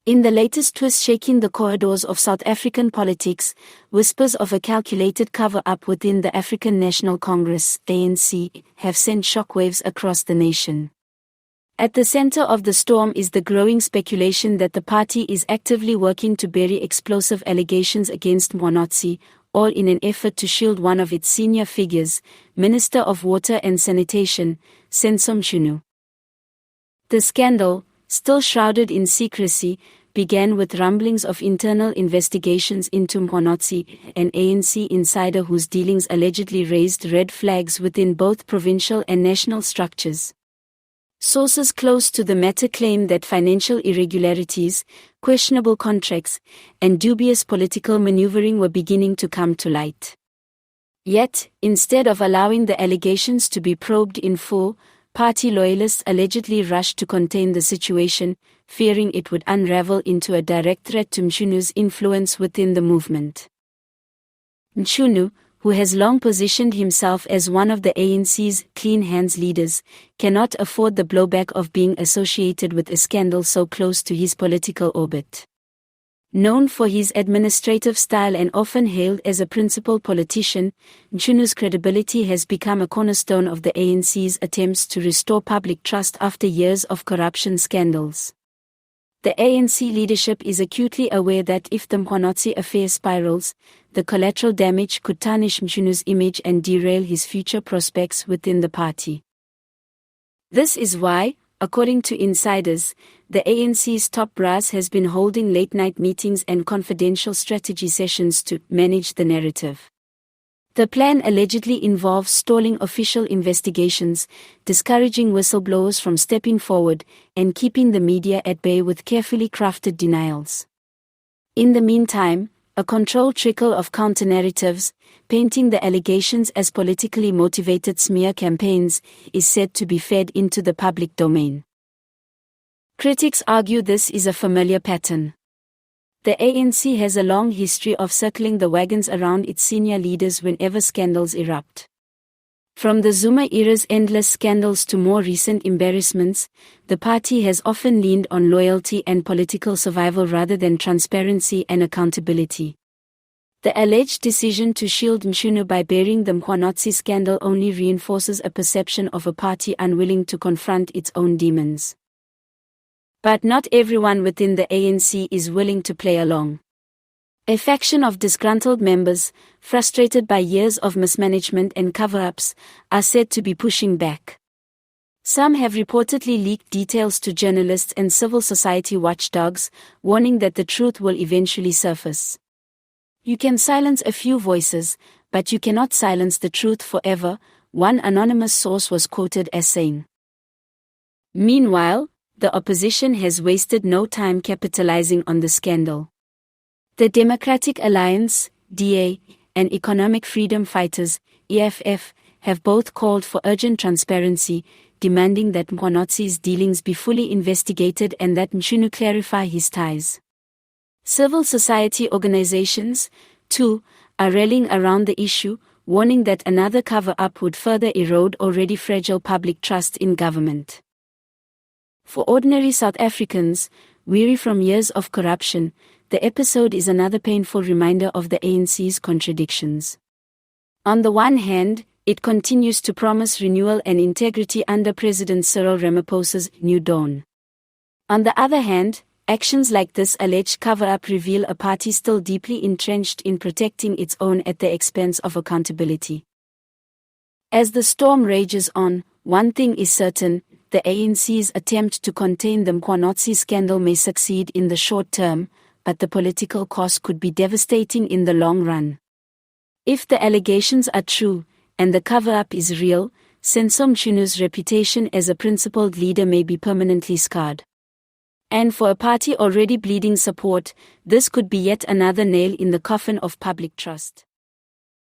In the latest twist shaking the corridors of South African politics, whispers of a calculated cover-up within the African National Congress (ANC) have sent shockwaves across the nation. At the center of the storm is the growing speculation that the party is actively working to bury explosive allegations against Mkhwanazi, all in an effort to shield one of its senior figures, Minister of Water and Sanitation, Senzo Mchunu. The scandal, still shrouded in secrecy, began with rumblings of internal investigations into Mkhwanazi, an ANC insider whose dealings allegedly raised red flags within both provincial and national structures. Sources close to the matter claim that financial irregularities, questionable contracts, and dubious political maneuvering were beginning to come to light. Yet, instead of allowing the allegations to be probed in full, party loyalists allegedly rushed to contain the situation, fearing it would unravel into a direct threat to Mchunu's influence within the movement. Mchunu, who has long positioned himself as one of the ANC's clean hands leaders, cannot afford the blowback of being associated with a scandal so close to his political orbit. Known for his administrative style and often hailed as a principled politician, Mchunu's credibility has become a cornerstone of the ANC's attempts to restore public trust after years of corruption scandals. The ANC leadership is acutely aware that if the Mkhwanazi affair spirals, the collateral damage could tarnish Mchunu's image and derail his future prospects within the party. This is why, according to insiders, the ANC's top brass has been holding late-night meetings and confidential strategy sessions to manage the narrative. The plan allegedly involves stalling official investigations, discouraging whistleblowers from stepping forward, and keeping the media at bay with carefully crafted denials. In the meantime, a controlled trickle of counter-narratives, painting the allegations as politically motivated smear campaigns, is said to be fed into the public domain. Critics argue this is a familiar pattern. The ANC has a long history of circling the wagons around its senior leaders whenever scandals erupt. From the Zuma era's endless scandals to more recent embarrassments, the party has often leaned on loyalty and political survival rather than transparency and accountability. The alleged decision to shield Mchunu by burying the Mkhwanazi scandal only reinforces a perception of a party unwilling to confront its own demons. But not everyone within the ANC is willing to play along. A faction of disgruntled members, frustrated by years of mismanagement and cover-ups, are said to be pushing back. Some have reportedly leaked details to journalists and civil society watchdogs, warning that the truth will eventually surface. You can silence a few voices, but you cannot silence the truth forever, one anonymous source was quoted as saying. Meanwhile, the opposition has wasted no time capitalizing on the scandal. The Democratic Alliance, DA, and Economic Freedom Fighters, EFF, have both called for urgent transparency, demanding that Mkhwanazi's dealings be fully investigated and that Mchunu clarify his ties. Civil society organizations, too, are rallying around the issue, warning that another cover-up would further erode already fragile public trust in government. For ordinary South Africans, weary from years of corruption, the episode is another painful reminder of the ANC's contradictions. On the one hand, it continues to promise renewal and integrity under President Cyril Ramaphosa's New Dawn. On the other hand, actions like this alleged cover-up reveal a party still deeply entrenched in protecting its own at the expense of accountability. As the storm rages on, one thing is certain: the ANC's attempt to contain the Mkhwanazi scandal may succeed in the short term, but the political cost could be devastating in the long run. If the allegations are true, and the cover-up is real, Senzo Mchunu's reputation as a principled leader may be permanently scarred. And for a party already bleeding support, this could be yet another nail in the coffin of public trust.